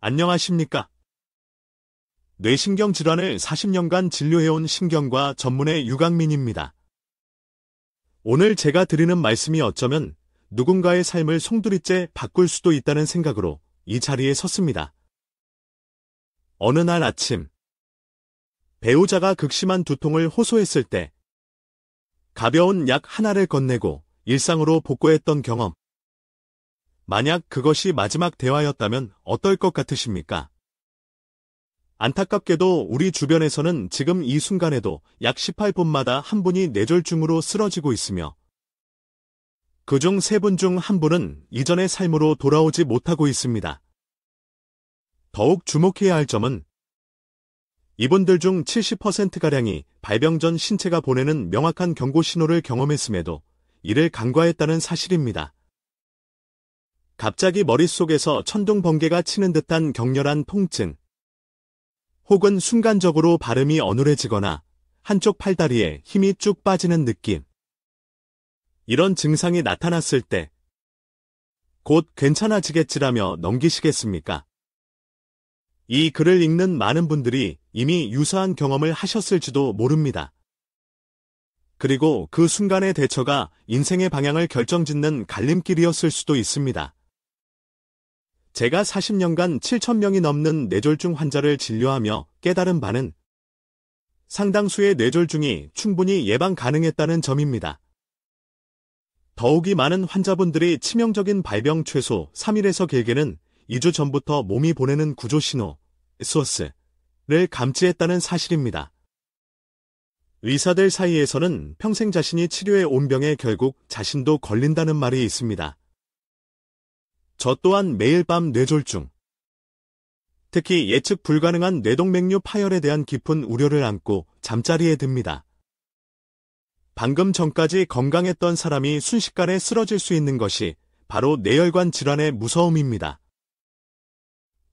안녕하십니까? 뇌신경 질환을 40년간 진료해온 신경과 전문의 유강민입니다. 오늘 제가 드리는 말씀이 어쩌면 누군가의 삶을 송두리째 바꿀 수도 있다는 생각으로 이 자리에 섰습니다. 어느 날 아침, 배우자가 극심한 두통을 호소했을 때 가벼운 약 하나를 건네고 일상으로 복구했던 경험. 만약 그것이 마지막 대화였다면 어떨 것 같으십니까? 안타깝게도 우리 주변에서는 지금 이 순간에도 약 18분마다 한 분이 뇌졸중으로 쓰러지고 있으며 그중 3분 중 1분은 이전의 삶으로 돌아오지 못하고 있습니다. 더욱 주목해야 할 점은 이분들 중 70%가량이 발병 전 신체가 보내는 명확한 경고 신호를 경험했음에도 이를 간과했다는 사실입니다. 갑자기 머릿속에서 천둥 번개가 치는 듯한 격렬한 통증, 혹은 순간적으로 발음이 어눌해지거나 한쪽 팔다리에 힘이 쭉 빠지는 느낌. 이런 증상이 나타났을 때 곧 괜찮아지겠지라며 넘기시겠습니까? 이 글을 읽는 많은 분들이 이미 유사한 경험을 하셨을지도 모릅니다. 그리고 그 순간의 대처가 인생의 방향을 결정짓는 갈림길이었을 수도 있습니다. 제가 40년간 7,000명이 넘는 뇌졸중 환자를 진료하며 깨달은 바는 상당수의 뇌졸중이 충분히 예방 가능했다는 점입니다. 더욱이 많은 환자분들이 치명적인 발병 최소 3일에서 길게는 2주 전부터 몸이 보내는 구조신호, SOS를 감지했다는 사실입니다. 의사들 사이에서는 평생 자신이 치료해 온 병에 결국 자신도 걸린다는 말이 있습니다. 저 또한 매일 밤 뇌졸중, 특히 예측 불가능한 뇌동맥류 파열에 대한 깊은 우려를 안고 잠자리에 듭니다. 방금 전까지 건강했던 사람이 순식간에 쓰러질 수 있는 것이 바로 뇌혈관 질환의 무서움입니다.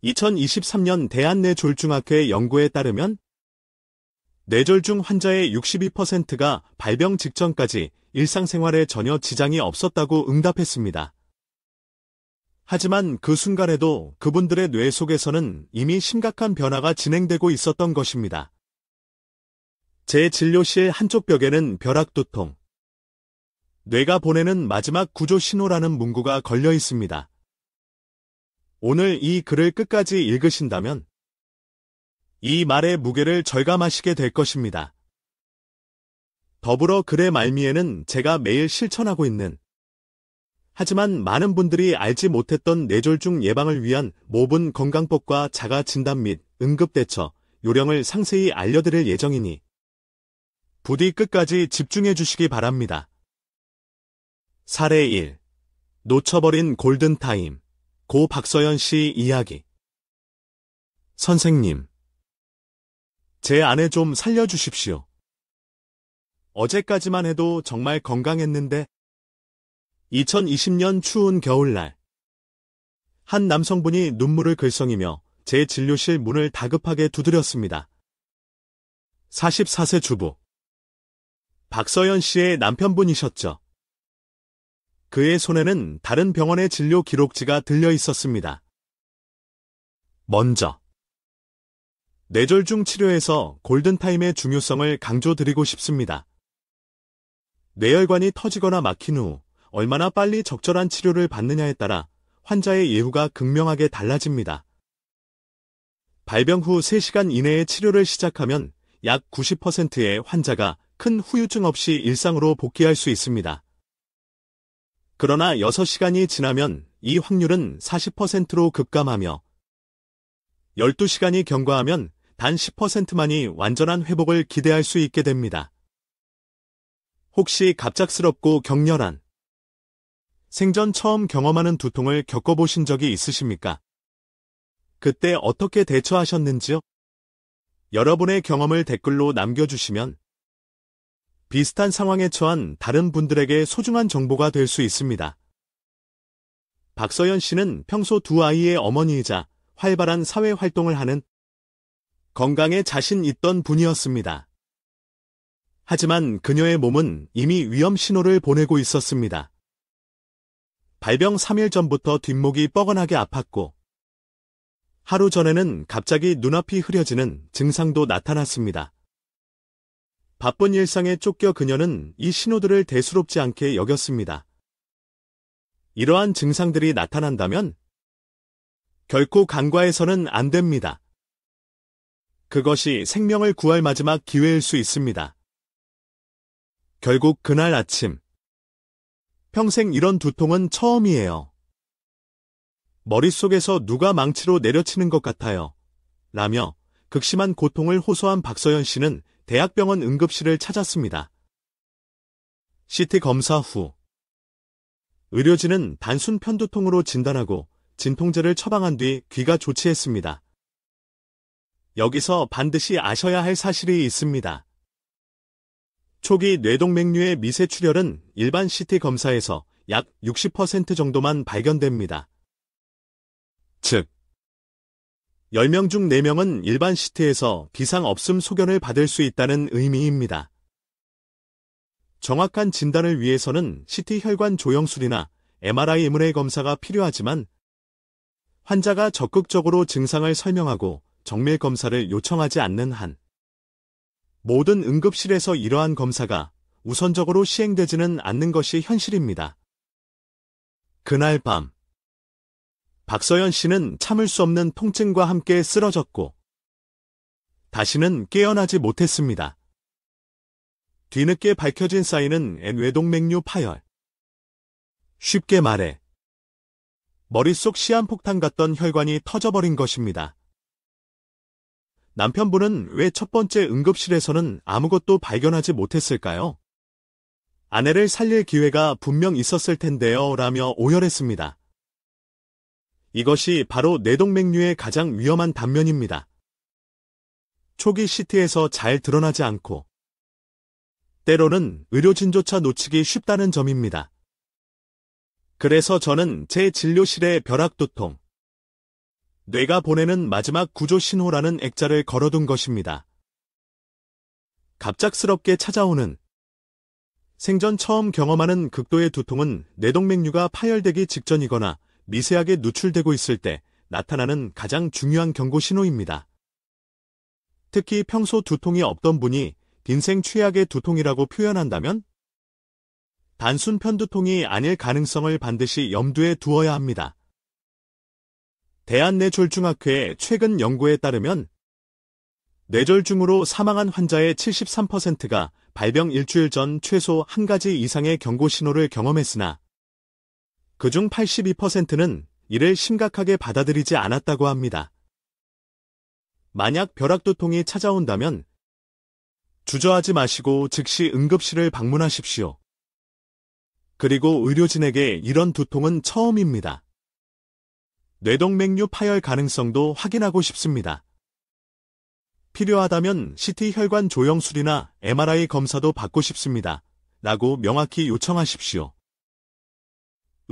2023년 대한뇌졸중학회 연구에 따르면 뇌졸중 환자의 62%가 발병 직전까지 일상생활에 전혀 지장이 없었다고 응답했습니다. 하지만 그 순간에도 그분들의 뇌 속에서는 이미 심각한 변화가 진행되고 있었던 것입니다. 제 진료실 한쪽 벽에는 벼락두통, 뇌가 보내는 마지막 구조 신호라는 문구가 걸려 있습니다. 오늘 이 글을 끝까지 읽으신다면 이 말의 무게를 절감하시게 될 것입니다. 더불어 글의 말미에는 제가 매일 실천하고 있는, 하지만 많은 분들이 알지 못했던 뇌졸중 예방을 위한 모분 건강법과 자가 진단 및 응급대처 요령을 상세히 알려드릴 예정이니 부디 끝까지 집중해 주시기 바랍니다. 사례 1. 놓쳐버린 골든타임. 고 박서연 씨 이야기. 선생님, 제 아내 좀 살려주십시오. 어제까지만 해도 정말 건강했는데 2020년 추운 겨울날 한 남성분이 눈물을 글썽이며 제 진료실 문을 다급하게 두드렸습니다. 44세 주부 박서연 씨의 남편분이셨죠. 그의 손에는 다른 병원의 진료 기록지가 들려 있었습니다. 먼저 뇌졸중 치료에서 골든타임의 중요성을 강조드리고 싶습니다. 뇌혈관이 터지거나 막힌 후 얼마나 빨리 적절한 치료를 받느냐에 따라 환자의 예후가 극명하게 달라집니다. 발병 후 3시간 이내에 치료를 시작하면 약 90%의 환자가 큰 후유증 없이 일상으로 복귀할 수 있습니다. 그러나 6시간이 지나면 이 확률은 40%로 급감하며 12시간이 경과하면 단 10%만이 완전한 회복을 기대할 수 있게 됩니다. 혹시 갑작스럽고 격렬한 생전 처음 경험하는 두통을 겪어보신 적이 있으십니까? 그때 어떻게 대처하셨는지요? 여러분의 경험을 댓글로 남겨주시면 비슷한 상황에 처한 다른 분들에게 소중한 정보가 될 수 있습니다. 박서연 씨는 평소 2 아이의 어머니이자 활발한 사회 활동을 하는 건강에 자신 있던 분이었습니다. 하지만 그녀의 몸은 이미 위험 신호를 보내고 있었습니다. 발병 3일 전부터 뒷목이 뻐근하게 아팠고 하루 전에는 갑자기 눈앞이 흐려지는 증상도 나타났습니다. 바쁜 일상에 쫓겨 그녀는 이 신호들을 대수롭지 않게 여겼습니다. 이러한 증상들이 나타난다면 결코 간과해서는 안 됩니다. 그것이 생명을 구할 마지막 기회일 수 있습니다. 결국 그날 아침, 평생 이런 두통은 처음이에요. 머릿속에서 누가 망치로 내려치는 것 같아요. 라며 극심한 고통을 호소한 박서연 씨는 대학병원 응급실을 찾았습니다. CT 검사 후 의료진은 단순 편두통으로 진단하고 진통제를 처방한 뒤 귀가 조치했습니다. 여기서 반드시 아셔야 할 사실이 있습니다. 초기 뇌동맥류의 미세 출혈은 일반 CT 검사에서 약 60% 정도만 발견됩니다. 즉, 10명 중 4명은 일반 CT에서 비상 없음 소견을 받을 수 있다는 의미입니다. 정확한 진단을 위해서는 CT 혈관 조영술이나 MRI MRA 검사가 필요하지만 환자가 적극적으로 증상을 설명하고 정밀 검사를 요청하지 않는 한 모든 응급실에서 이러한 검사가 우선적으로 시행되지는 않는 것이 현실입니다. 그날 밤, 박서연 씨는 참을 수 없는 통증과 함께 쓰러졌고 다시는 깨어나지 못했습니다. 뒤늦게 밝혀진 사인은 뇌동맥류 파열. 쉽게 말해 머릿속 시한폭탄 같던 혈관이 터져버린 것입니다. 남편분은 왜 첫 번째 응급실에서는 아무것도 발견하지 못했을까요? 아내를 살릴 기회가 분명 있었을 텐데요. 라며 오열했습니다. 이것이 바로 뇌동맥류의 가장 위험한 단면입니다. 초기 CT에서 잘 드러나지 않고 때로는 의료진조차 놓치기 쉽다는 점입니다. 그래서 저는 제 진료실에 벼락두통, 뇌가 보내는 마지막 구조 신호라는 액자를 걸어둔 것입니다. 갑작스럽게 찾아오는 생전 처음 경험하는 극도의 두통은 뇌동맥류가 파열되기 직전이거나 미세하게 누출되고 있을 때 나타나는 가장 중요한 경고 신호입니다. 특히 평소 두통이 없던 분이 빈생 최악의 두통이라고 표현한다면 단순 편두통이 아닐 가능성을 반드시 염두에 두어야 합니다. 대한뇌졸중학회의 최근 연구에 따르면 뇌졸중으로 사망한 환자의 73%가 발병 일주일 전 최소 한 가지 이상의 경고 신호를 경험했으나 그중 82%는 이를 심각하게 받아들이지 않았다고 합니다. 만약 벼락두통이 찾아온다면 주저하지 마시고 즉시 응급실을 방문하십시오. 그리고 의료진에게 이런 두통은 처음입니다. 뇌동맥류 파열 가능성도 확인하고 싶습니다. 필요하다면 CT 혈관 조영술이나 MRI 검사도 받고 싶습니다. 라고 명확히 요청하십시오.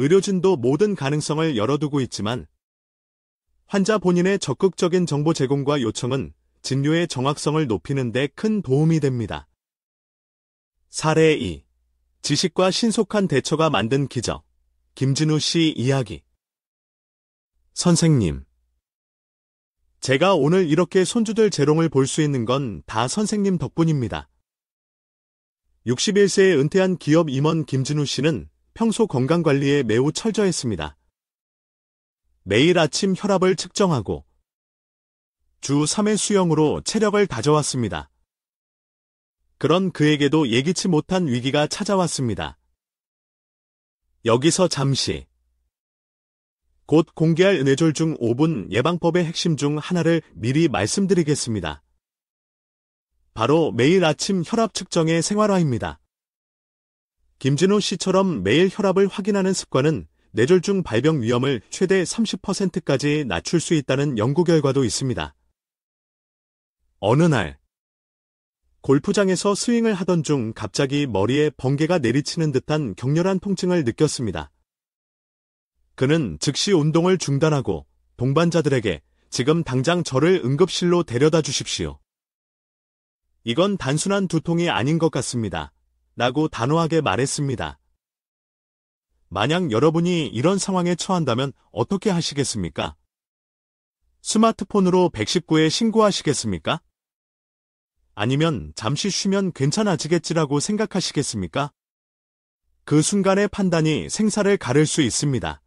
의료진도 모든 가능성을 열어두고 있지만 환자 본인의 적극적인 정보 제공과 요청은 진료의 정확성을 높이는 데 큰 도움이 됩니다. 사례 2. 지식과 신속한 대처가 만든 기적. 김진우 씨 이야기. 선생님. 제가 오늘 이렇게 손주들 재롱을 볼 수 있는 건 다 선생님 덕분입니다. 61세에 은퇴한 기업 임원 김진우 씨는 평소 건강관리에 매우 철저했습니다. 매일 아침 혈압을 측정하고 주 3회 수영으로 체력을 다져왔습니다. 그런 그에게도 예기치 못한 위기가 찾아왔습니다. 여기서 잠시 곧 공개할 뇌졸중 5분 예방법의 핵심 중 하나를 미리 말씀드리겠습니다. 바로 매일 아침 혈압 측정의 생활화입니다. 김진우 씨처럼 매일 혈압을 확인하는 습관은 뇌졸중 발병 위험을 최대 30%까지 낮출 수 있다는 연구 결과도 있습니다. 어느 날 골프장에서 스윙을 하던 중 갑자기 머리에 번개가 내리치는 듯한 격렬한 통증을 느꼈습니다. 그는 즉시 운동을 중단하고 동반자들에게 지금 당장 저를 응급실로 데려다 주십시오. 이건 단순한 두통이 아닌 것 같습니다. 라고 단호하게 말했습니다. 만약 여러분이 이런 상황에 처한다면 어떻게 하시겠습니까? 스마트폰으로 119에 신고하시겠습니까? 아니면 잠시 쉬면 괜찮아지겠지라고 생각하시겠습니까? 그 순간의 판단이 생사를 가를 수 있습니다.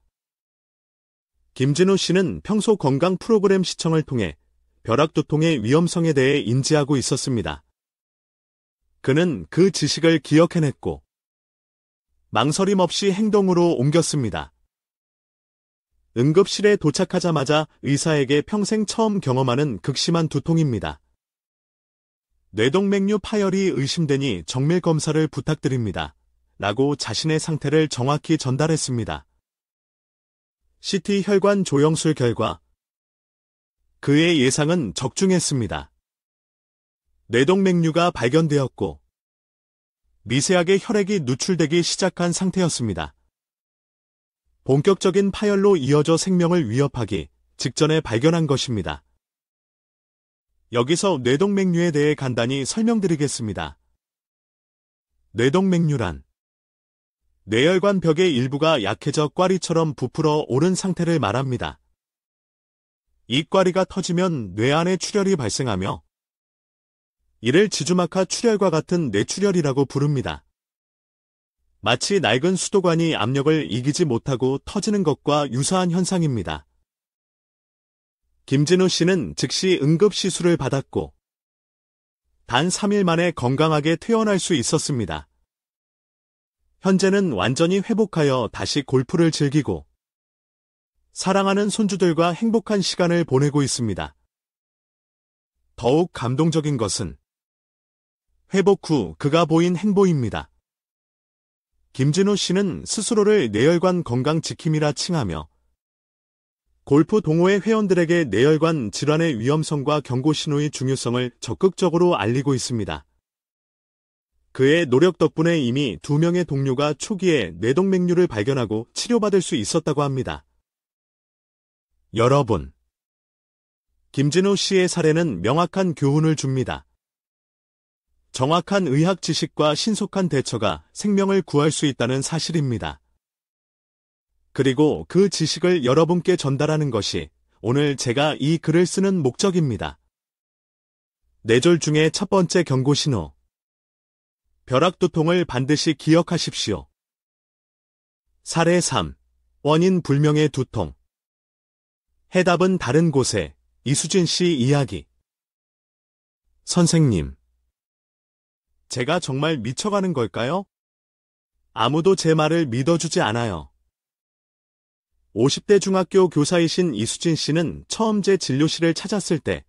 김진우 씨는 평소 건강 프로그램 시청을 통해 벼락두통의 위험성에 대해 인지하고 있었습니다. 그는 그 지식을 기억해냈고 망설임 없이 행동으로 옮겼습니다. 응급실에 도착하자마자 의사에게 평생 처음 경험하는 극심한 두통입니다. 뇌동맥류 파열이 의심되니 정밀 검사를 부탁드립니다. 라고 자신의 상태를 정확히 전달했습니다. CT 혈관 조영술 결과 그의 예상은 적중했습니다. 뇌동맥류가 발견되었고 미세하게 혈액이 누출되기 시작한 상태였습니다. 본격적인 파열로 이어져 생명을 위협하기 직전에 발견한 것입니다. 여기서 뇌동맥류에 대해 간단히 설명드리겠습니다. 뇌동맥류란 뇌혈관 벽의 일부가 약해져 꽈리처럼 부풀어 오른 상태를 말합니다. 이 꽈리가 터지면 뇌 안에 출혈이 발생하며 이를 지주막하 출혈과 같은 뇌출혈이라고 부릅니다. 마치 낡은 수도관이 압력을 이기지 못하고 터지는 것과 유사한 현상입니다. 김진우 씨는 즉시 응급시술을 받았고 단 3일 만에 건강하게 퇴원할 수 있었습니다. 현재는 완전히 회복하여 다시 골프를 즐기고 사랑하는 손주들과 행복한 시간을 보내고 있습니다. 더욱 감동적인 것은 회복 후 그가 보인 행보입니다. 김진우 씨는 스스로를 뇌혈관 건강 지킴이라 칭하며 골프 동호회 회원들에게 뇌혈관 질환의 위험성과 경고 신호의 중요성을 적극적으로 알리고 있습니다. 그의 노력 덕분에 이미 2명의 동료가 초기에 뇌동맥류를 발견하고 치료받을 수 있었다고 합니다. 여러분, 김진우 씨의 사례는 명확한 교훈을 줍니다. 정확한 의학 지식과 신속한 대처가 생명을 구할 수 있다는 사실입니다. 그리고 그 지식을 여러분께 전달하는 것이 오늘 제가 이 글을 쓰는 목적입니다. 뇌졸 중의 첫 번째 경고 신호. 벼락두통을 반드시 기억하십시오. 사례 3. 원인 불명의 두통. 해답은 다른 곳에. 이수진 씨 이야기. 선생님, 제가 정말 미쳐가는 걸까요? 아무도 제 말을 믿어주지 않아요. 50대 중학교 교사이신 이수진 씨는 처음 제 진료실을 찾았을 때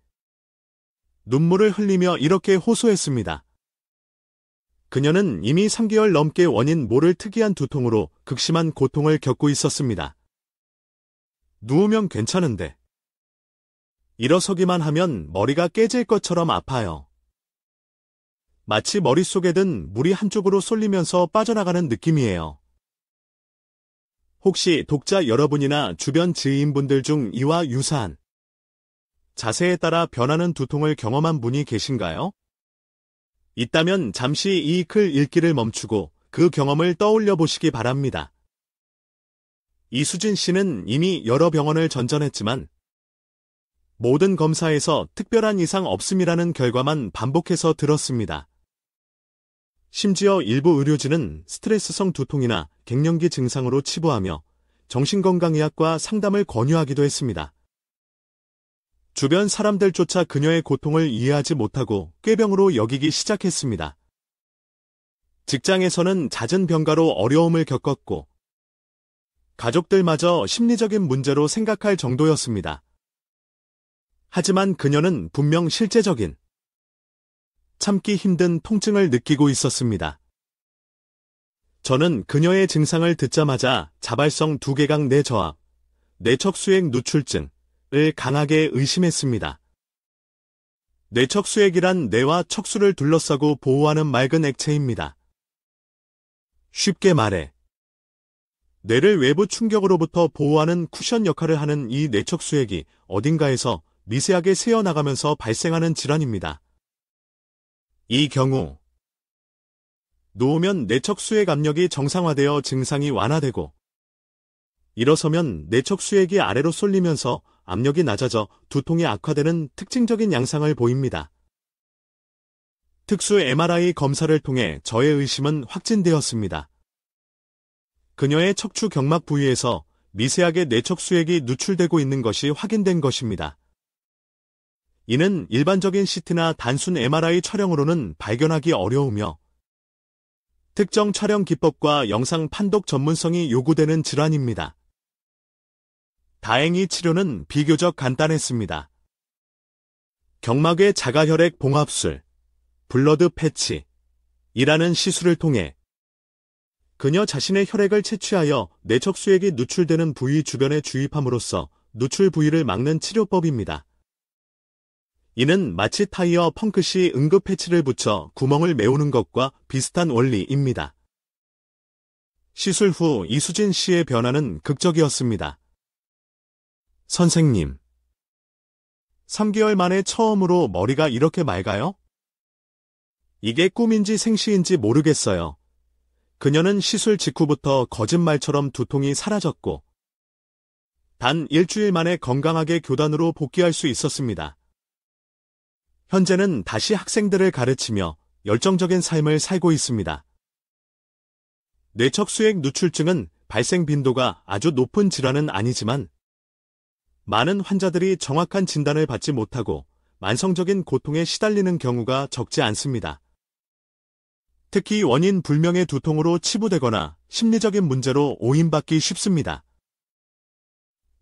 눈물을 흘리며 이렇게 호소했습니다. 그녀는 이미 3개월 넘게 원인 모를 특이한 두통으로 극심한 고통을 겪고 있었습니다. 누우면 괜찮은데 일어서기만 하면 머리가 깨질 것처럼 아파요. 마치 머릿속에 든 물이 한쪽으로 쏠리면서 빠져나가는 느낌이에요. 혹시 독자 여러분이나 주변 지인분들 중 이와 유사한 자세에 따라 변하는 두통을 경험한 분이 계신가요? 있다면 잠시 이 글 읽기를 멈추고 그 경험을 떠올려 보시기 바랍니다. 이수진 씨는 이미 여러 병원을 전전했지만 모든 검사에서 특별한 이상 없음이라는 결과만 반복해서 들었습니다. 심지어 일부 의료진은 스트레스성 두통이나 갱년기 증상으로 치부하며 정신건강의학과 상담을 권유하기도 했습니다. 주변 사람들조차 그녀의 고통을 이해하지 못하고 꾀병으로 여기기 시작했습니다. 직장에서는 잦은 병가로 어려움을 겪었고 가족들마저 심리적인 문제로 생각할 정도였습니다. 하지만 그녀는 분명 실제적인 참기 힘든 통증을 느끼고 있었습니다. 저는 그녀의 증상을 듣자마자 자발성 두개강 뇌저하, 뇌척수액 누출증을 강하게 의심했습니다. 뇌척수액이란 뇌와 척수를 둘러싸고 보호하는 맑은 액체입니다. 쉽게 말해 뇌를 외부 충격으로부터 보호하는 쿠션 역할을 하는 이 뇌척수액이 어딘가에서 미세하게 새어나가면서 발생하는 질환입니다. 이 경우 누우면 뇌척수액 압력이 정상화되어 증상이 완화되고 일어서면 뇌척수액이 아래로 쏠리면서 압력이 낮아져 두통이 악화되는 특징적인 양상을 보입니다. 특수 MRI 검사를 통해 저의 의심은 확진되었습니다. 그녀의 척추 경막 부위에서 미세하게 내척수액이 누출되고 있는 것이 확인된 것입니다. 이는 일반적인 CT나 단순 MRI 촬영으로는 발견하기 어려우며 특정 촬영 기법과 영상 판독 전문성이 요구되는 질환입니다. 다행히 치료는 비교적 간단했습니다. 경막의 자가혈액 봉합술, 블러드 패치이라는 시술을 통해 그녀 자신의 혈액을 채취하여 내척수액이 누출되는 부위 주변에 주입함으로써 누출 부위를 막는 치료법입니다. 이는 마치 타이어 펑크 시 응급 패치를 붙여 구멍을 메우는 것과 비슷한 원리입니다. 시술 후 이수진 씨의 변화는 극적이었습니다. 선생님, 3개월 만에 처음으로 머리가 이렇게 맑아요? 이게 꿈인지 생시인지 모르겠어요. 그녀는 시술 직후부터 거짓말처럼 두통이 사라졌고 단 일주일 만에 건강하게 교단으로 복귀할 수 있었습니다. 현재는 다시 학생들을 가르치며 열정적인 삶을 살고 있습니다. 뇌척수액 누출증은 발생 빈도가 아주 높은 질환은 아니지만 많은 환자들이 정확한 진단을 받지 못하고 만성적인 고통에 시달리는 경우가 적지 않습니다. 특히 원인 불명의 두통으로 치부되거나 심리적인 문제로 오인받기 쉽습니다.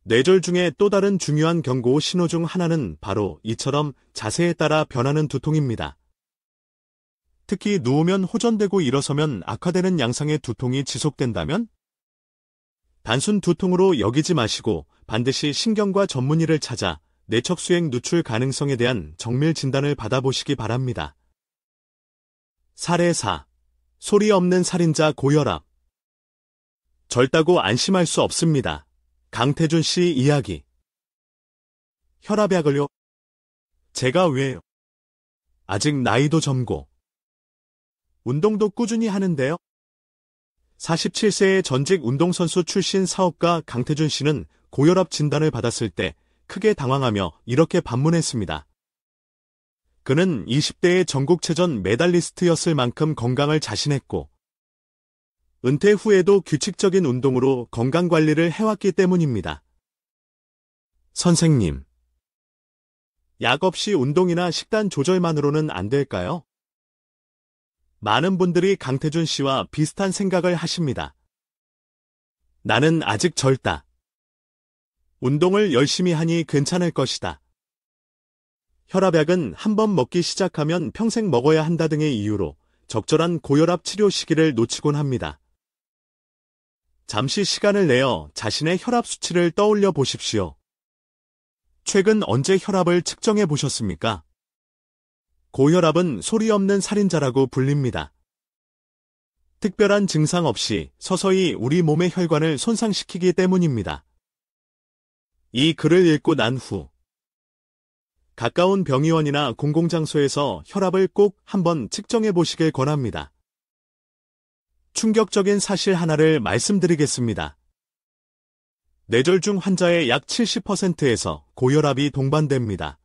뇌졸 중에 또 다른 중요한 경고 신호 중 하나는 바로 이처럼 자세에 따라 변하는 두통입니다. 특히 누우면 호전되고 일어서면 악화되는 양상의 두통이 지속된다면 단순 두통으로 여기지 마시고 반드시 신경과 전문의를 찾아 뇌척수액 누출 가능성에 대한 정밀 진단을 받아보시기 바랍니다. 사례 4. 소리 없는 살인자 고혈압. 젊다고 안심할 수 없습니다. 강태준 씨 이야기. 혈압약을요? 제가 왜요? 아직 나이도 젊고 운동도 꾸준히 하는데요. 47세의 전직 운동선수 출신 사업가 강태준 씨는 고혈압 진단을 받았을 때 크게 당황하며 이렇게 반문했습니다. 그는 20대의 전국체전 메달리스트였을 만큼 건강을 자신했고 은퇴 후에도 규칙적인 운동으로 건강관리를 해왔기 때문입니다. 선생님, 약 없이 운동이나 식단 조절만으로는 안 될까요? 많은 분들이 강태준 씨와 비슷한 생각을 하십니다. 나는 아직 젊다. 운동을 열심히 하니 괜찮을 것이다. 혈압약은 한번 먹기 시작하면 평생 먹어야 한다 등의 이유로 적절한 고혈압 치료 시기를 놓치곤 합니다. 잠시 시간을 내어 자신의 혈압 수치를 떠올려 보십시오. 최근 언제 혈압을 측정해 보셨습니까? 고혈압은 소리 없는 살인자라고 불립니다. 특별한 증상 없이 서서히 우리 몸의 혈관을 손상시키기 때문입니다. 이 글을 읽고 난 후 가까운 병의원이나 공공장소에서 혈압을 꼭 한번 측정해 보시길 권합니다. 충격적인 사실 하나를 말씀드리겠습니다. 뇌졸중 환자의 약 70%에서 고혈압이 동반됩니다.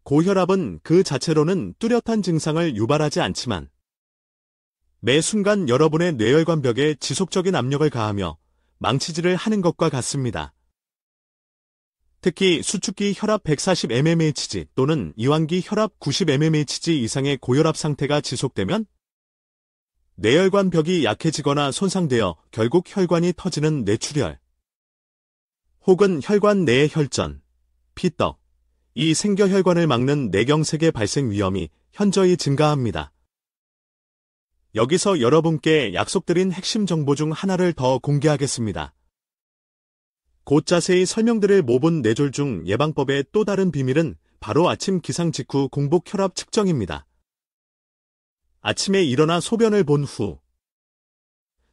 고혈압은 그 자체로는 뚜렷한 증상을 유발하지 않지만 매 순간 여러분의 뇌혈관벽에 지속적인 압력을 가하며 망치질을 하는 것과 같습니다. 특히 수축기 혈압 140mmHg 또는 이완기 혈압 90mmHg 이상의 고혈압 상태가 지속되면 뇌혈관 벽이 약해지거나 손상되어 결국 혈관이 터지는 뇌출혈 혹은 혈관 내의 혈전, 피떡, 이 생겨혈관을 막는 뇌경색의 발생 위험이 현저히 증가합니다. 여기서 여러분께 약속드린 핵심 정보 중 하나를 더 공개하겠습니다. 곧 자세히 설명드릴 모분 뇌졸중 예방법의 또 다른 비밀은 바로 아침 기상 직후 공복 혈압 측정입니다. 아침에 일어나 소변을 본 후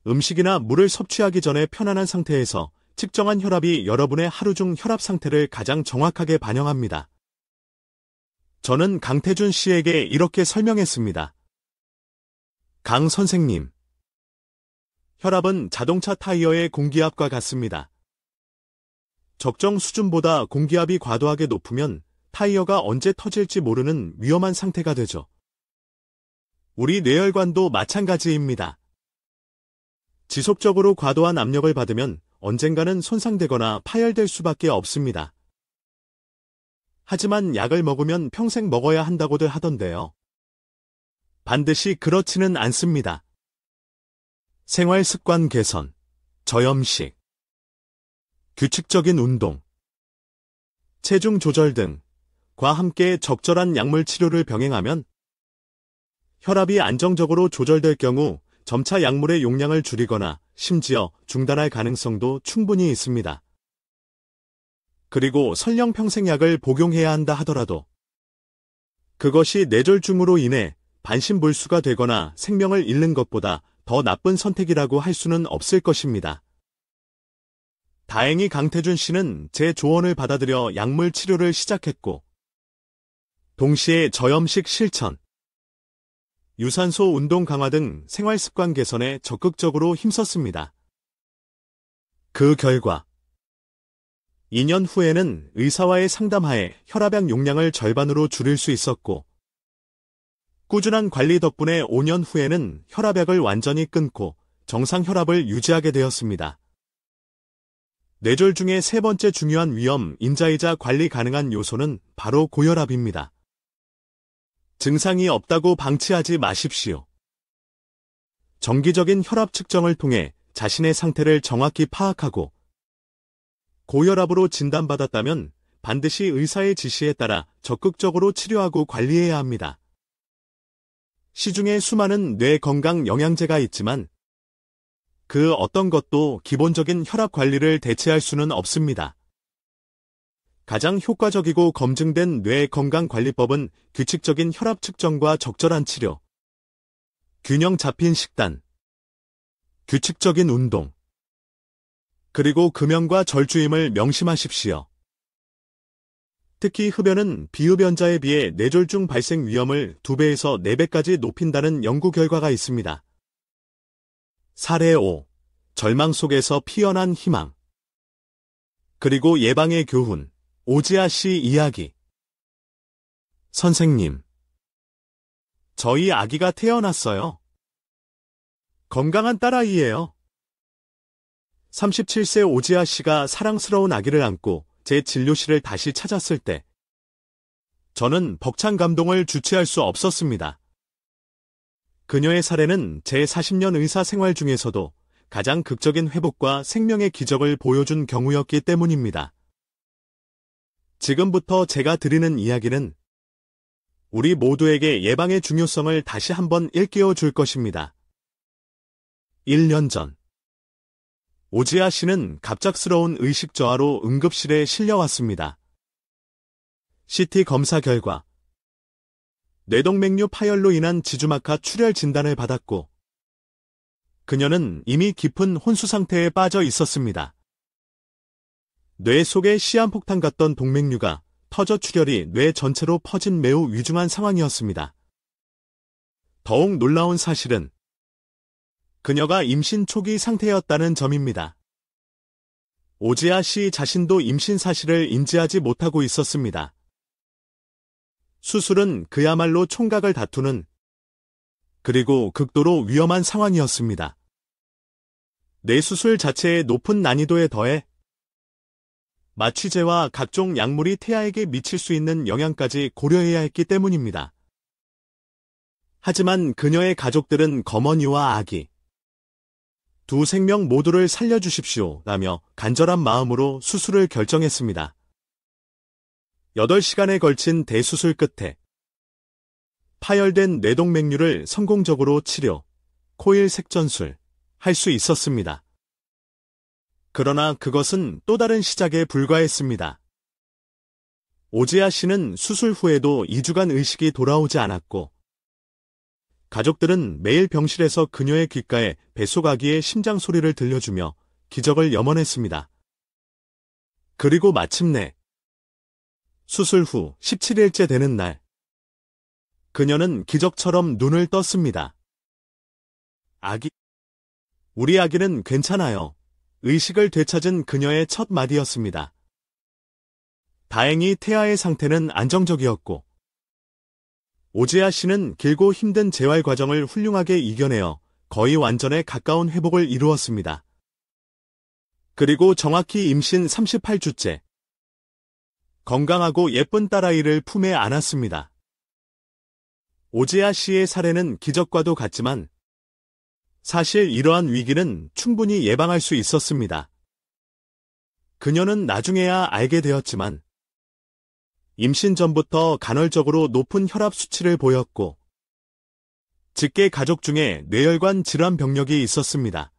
음식이나 물을 섭취하기 전에 편안한 상태에서 측정한 혈압이 여러분의 하루 중 혈압 상태를 가장 정확하게 반영합니다. 저는 강태준 씨에게 이렇게 설명했습니다. 강 선생님, 혈압은 자동차 타이어의 공기압과 같습니다. 적정 수준보다 공기압이 과도하게 높으면 타이어가 언제 터질지 모르는 위험한 상태가 되죠. 우리 뇌혈관도 마찬가지입니다. 지속적으로 과도한 압력을 받으면 언젠가는 손상되거나 파열될 수밖에 없습니다. 하지만 약을 먹으면 평생 먹어야 한다고들 하던데요. 반드시 그렇지는 않습니다. 생활 습관 개선, 저염식, 규칙적인 운동, 체중 조절 등과 함께 적절한 약물 치료를 병행하면 혈압이 안정적으로 조절될 경우 점차 약물의 용량을 줄이거나 심지어 중단할 가능성도 충분히 있습니다. 그리고 설령 평생 약을 복용해야 한다 하더라도 그것이 뇌졸중으로 인해 반신불수가 되거나 생명을 잃는 것보다 더 나쁜 선택이라고 할 수는 없을 것입니다. 다행히 강태준 씨는 제 조언을 받아들여 약물 치료를 시작했고, 동시에 저염식 실천, 유산소 운동 강화 등 생활 습관 개선에 적극적으로 힘썼습니다. 그 결과 2년 후에는 의사와의 상담하에 혈압약 용량을 절반으로 줄일 수 있었고, 꾸준한 관리 덕분에 5년 후에는 혈압약을 완전히 끊고 정상 혈압을 유지하게 되었습니다. 뇌졸중의 세 번째 중요한 위험 인자이자 관리 가능한 요소는 바로 고혈압입니다. 증상이 없다고 방치하지 마십시오. 정기적인 혈압 측정을 통해 자신의 상태를 정확히 파악하고 고혈압으로 진단받았다면 반드시 의사의 지시에 따라 적극적으로 치료하고 관리해야 합니다. 시중에 수많은 뇌 건강 영양제가 있지만 그 어떤 것도 기본적인 혈압 관리를 대체할 수는 없습니다. 가장 효과적이고 검증된 뇌 건강 관리법은 규칙적인 혈압 측정과 적절한 치료, 균형 잡힌 식단, 규칙적인 운동, 그리고 금연과 절주임을 명심하십시오. 특히 흡연은 비흡연자에 비해 뇌졸중 발생 위험을 2배에서 4배까지 높인다는 연구 결과가 있습니다. 사례 5. 절망 속에서 피어난 희망. 그리고 예방의 교훈. 오지아 씨 이야기. 선생님, 저희 아기가 태어났어요. 건강한 딸아이예요. 37세 오지아 씨가 사랑스러운 아기를 안고 제 진료실을 다시 찾았을 때 저는 벅찬 감동을 주체할 수 없었습니다. 그녀의 사례는 제 40년 의사 생활 중에서도 가장 극적인 회복과 생명의 기적을 보여준 경우였기 때문입니다. 지금부터 제가 드리는 이야기는 우리 모두에게 예방의 중요성을 다시 한번 일깨워 줄 것입니다. 1년 전, 오지아 씨는 갑작스러운 의식 저하로 응급실에 실려왔습니다. CT 검사 결과 뇌동맥류 파열로 인한 지주막하 출혈 진단을 받았고 그녀는 이미 깊은 혼수 상태에 빠져 있었습니다. 뇌 속에 시한폭탄 같던 동맥류가 터져 출혈이 뇌 전체로 퍼진 매우 위중한 상황이었습니다. 더욱 놀라운 사실은 그녀가 임신 초기 상태였다는 점입니다. 오지아 씨 자신도 임신 사실을 인지하지 못하고 있었습니다. 수술은 그야말로 총각을 다투는 그리고 극도로 위험한 상황이었습니다. 뇌수술 자체의 높은 난이도에 더해 마취제와 각종 약물이 태아에게 미칠 수 있는 영향까지 고려해야 했기 때문입니다. 하지만 그녀의 가족들은 검언이와 아기, 두 생명 모두를 살려주십시오 라며 간절한 마음으로 수술을 결정했습니다. 8시간에 걸친 대수술 끝에 파열된 뇌동맥류를 성공적으로 치료, 코일 색전술 할 수 있었습니다. 그러나 그것은 또 다른 시작에 불과했습니다. 오지아 씨는 수술 후에도 2주간 의식이 돌아오지 않았고 가족들은 매일 병실에서 그녀의 귓가에 뱃속아기의 심장 소리를 들려주며 기적을 염원했습니다. 그리고 마침내 수술 후 17일째 되는 날 그녀는 기적처럼 눈을 떴습니다. 우리 아기는 괜찮아요. 의식을 되찾은 그녀의 첫 마디였습니다. 다행히 태아의 상태는 안정적이었고, 오지아 씨는 길고 힘든 재활 과정을 훌륭하게 이겨내어 거의 완전에 가까운 회복을 이루었습니다. 그리고 정확히 임신 38주째, 건강하고 예쁜 딸아이를 품에 안았습니다. 오지아 씨의 사례는 기적과도 같지만 사실 이러한 위기는 충분히 예방할 수 있었습니다. 그녀는 나중에야 알게 되었지만 임신 전부터 간헐적으로 높은 혈압 수치를 보였고 직계 가족 중에 뇌혈관 질환 병력이 있었습니다.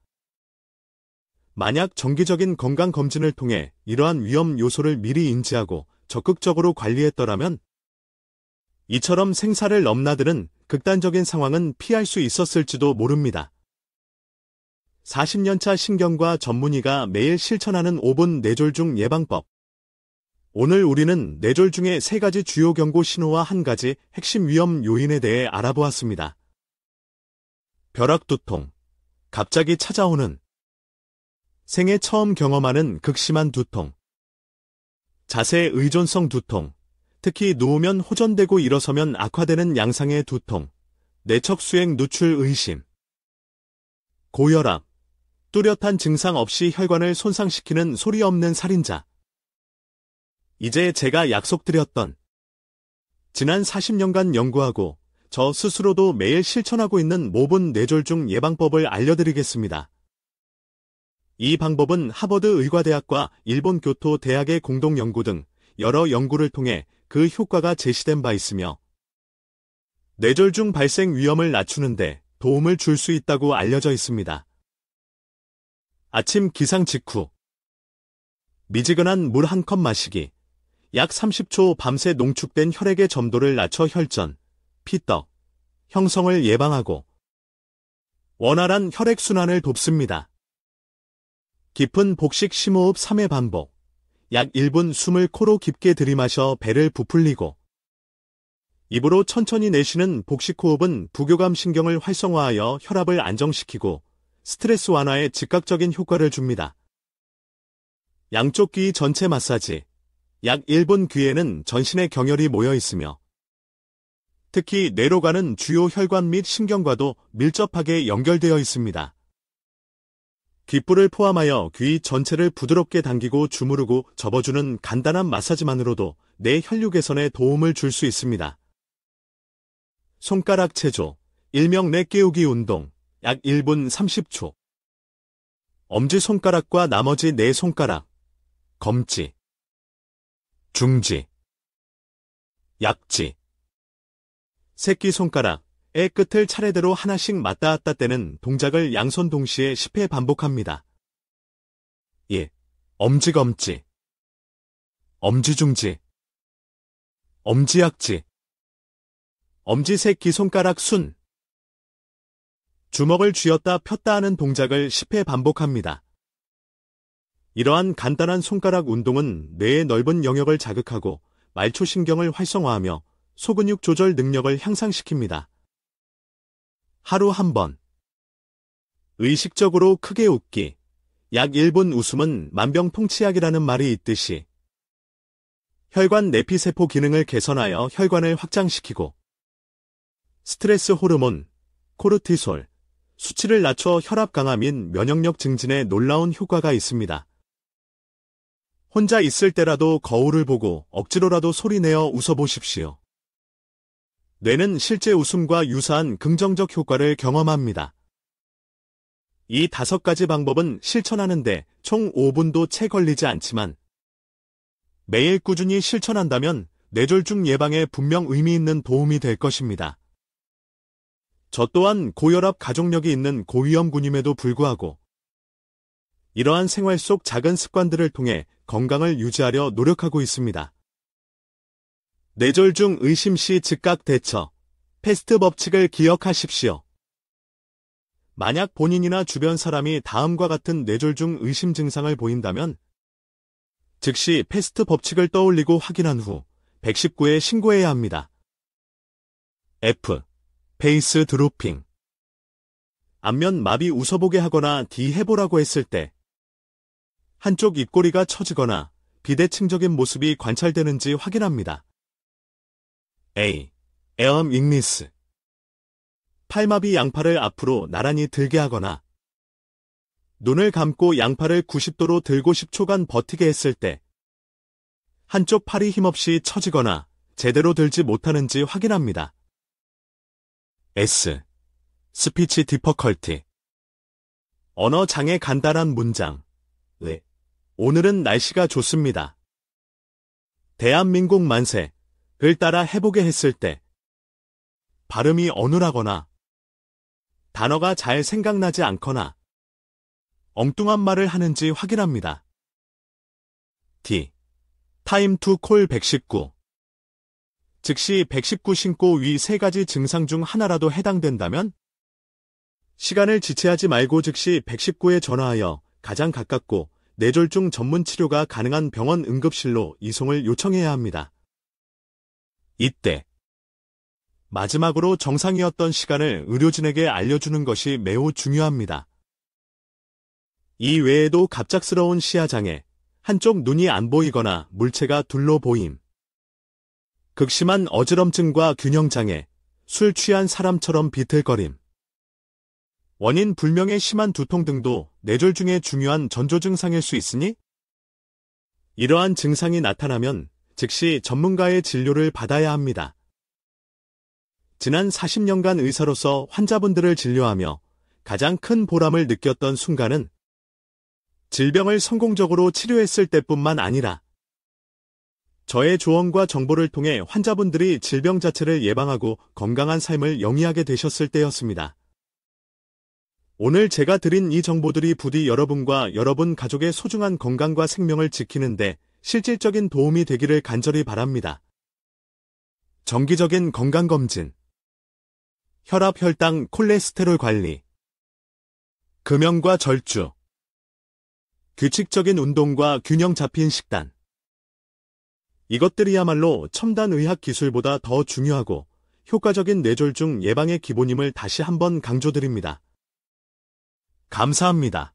만약 정기적인 건강검진을 통해 이러한 위험 요소를 미리 인지하고 적극적으로 관리했더라면 이처럼 생사를 넘나드는 극단적인 상황은 피할 수 있었을지도 모릅니다. 40년차 신경과 전문의가 매일 실천하는 5분 뇌졸중 예방법. 오늘 우리는 뇌졸중의 3가지 주요 경고 신호와 1가지 핵심 위험 요인에 대해 알아보았습니다. 벼락두통, 갑자기 찾아오는, 생애 처음 경험하는 극심한 두통, 자세 의존성 두통, 특히 누우면 호전되고 일어서면 악화되는 양상의 두통, 뇌척수액 누출 의심, 고혈압, 뚜렷한 증상 없이 혈관을 손상시키는 소리 없는 살인자. 이제 제가 약속드렸던 지난 40년간 연구하고 저 스스로도 매일 실천하고 있는 5분 뇌졸중 예방법을 알려드리겠습니다. 이 방법은 하버드 의과대학과 일본 교토 대학의 공동 연구 등 여러 연구를 통해 그 효과가 제시된 바 있으며 뇌졸중 발생 위험을 낮추는데 도움을 줄 수 있다고 알려져 있습니다. 아침 기상 직후 미지근한 물 한 컵 마시기, 약 30초 밤새 농축된 혈액의 점도를 낮춰 혈전, 피떡, 형성을 예방하고 원활한 혈액순환을 돕습니다. 깊은 복식 심호흡 3회 반복, 약 1분 숨을 코로 깊게 들이마셔 배를 부풀리고 입으로 천천히 내쉬는 복식호흡은 부교감 신경을 활성화하여 혈압을 안정시키고 스트레스 완화에 즉각적인 효과를 줍니다. 양쪽 귀 전체 마사지, 약 1분 귀에는 전신의 경혈이 모여 있으며 특히 뇌로 가는 주요 혈관 및 신경과도 밀접하게 연결되어 있습니다. 귓불을 포함하여 귀 전체를 부드럽게 당기고 주무르고 접어주는 간단한 마사지만으로도 뇌 혈류 개선에 도움을 줄 수 있습니다. 손가락 체조, 일명 뇌 깨우기 운동, 약 1분 30초. 엄지손가락과 나머지 4손가락, 검지, 중지, 약지, 새끼손가락의 끝을 차례대로 하나씩 맞닿았다 떼는 동작을 양손 동시에 10회 반복합니다. 1. 엄지검지, 엄지중지, 엄지약지, 엄지새끼손가락 순. 주먹을 쥐었다 폈다 하는 동작을 10회 반복합니다. 이러한 간단한 손가락 운동은 뇌의 넓은 영역을 자극하고 말초신경을 활성화하며 소근육 조절 능력을 향상시킵니다. 하루 한 번. 의식적으로 크게 웃기. 약 1분 웃음은 만병통치약이라는 말이 있듯이 혈관 내피세포 기능을 개선하여 혈관을 확장시키고 스트레스 호르몬, 코르티솔, 수치를 낮춰 혈압 강화 및 면역력 증진에 놀라운 효과가 있습니다. 혼자 있을 때라도 거울을 보고 억지로라도 소리내어 웃어보십시오. 뇌는 실제 웃음과 유사한 긍정적 효과를 경험합니다. 이 5가지 방법은 실천하는데 총 5분도 채 걸리지 않지만 매일 꾸준히 실천한다면 뇌졸중 예방에 분명 의미 있는 도움이 될 것입니다. 저 또한 고혈압 가족력이 있는 고위험군임에도 불구하고 이러한 생활 속 작은 습관들을 통해 건강을 유지하려 노력하고 있습니다. 뇌졸중 의심 시 즉각 대처, 패스트 법칙을 기억하십시오. 만약 본인이나 주변 사람이 다음과 같은 뇌졸중 의심 증상을 보인다면 즉시 패스트 법칙을 떠올리고 확인한 후 119에 신고해야 합니다. F. 페이스 드로핑. 안면 마비 웃어보게 하거나 D 해보라고 했을 때 한쪽 입꼬리가 처지거나 비대칭적인 모습이 관찰되는지 확인합니다. A. 에엄 잉리스. 팔마비 양팔을 앞으로 나란히 들게 하거나 눈을 감고 양팔을 90도로 들고 10초간 버티게 했을 때 한쪽 팔이 힘없이 처지거나 제대로 들지 못하는지 확인합니다. S. 스피치 디퍼컬티. 언어 장애 간단한 문장. 네. 오늘은 날씨가 좋습니다. 대한민국 만세를 따라 해보게 했을 때 발음이 어눌하거나 단어가 잘 생각나지 않거나 엉뚱한 말을 하는지 확인합니다. D. 타임 투 콜 119. 즉시 119 신고 위 세 가지 증상 중 하나라도 해당된다면 시간을 지체하지 말고 즉시 119에 전화하여 가장 가깝고 뇌졸중 전문 치료가 가능한 병원 응급실로 이송을 요청해야 합니다. 이때 마지막으로 정상이었던 시간을 의료진에게 알려주는 것이 매우 중요합니다. 이 외에도 갑작스러운 시야장애, 한쪽 눈이 안 보이거나 물체가 둘로 보임, 극심한 어지럼증과 균형장애, 술 취한 사람처럼 비틀거림, 원인 불명의 심한 두통 등도 뇌졸중의 중요한 전조 증상일 수 있으니 이러한 증상이 나타나면 즉시 전문가의 진료를 받아야 합니다. 지난 40년간 의사로서 환자분들을 진료하며 가장 큰 보람을 느꼈던 순간은 질병을 성공적으로 치료했을 때뿐만 아니라 저의 조언과 정보를 통해 환자분들이 질병 자체를 예방하고 건강한 삶을 영위하게 되셨을 때였습니다. 오늘 제가 드린 이 정보들이 부디 여러분과 여러분 가족의 소중한 건강과 생명을 지키는데 실질적인 도움이 되기를 간절히 바랍니다. 정기적인 건강검진, 혈압, 혈당, 콜레스테롤 관리, 금연과 절주, 규칙적인 운동과 균형 잡힌 식단. 이것들이야말로 첨단 의학 기술보다 더 중요하고 효과적인 뇌졸중 예방의 기본임을 다시 한번 강조드립니다. 감사합니다.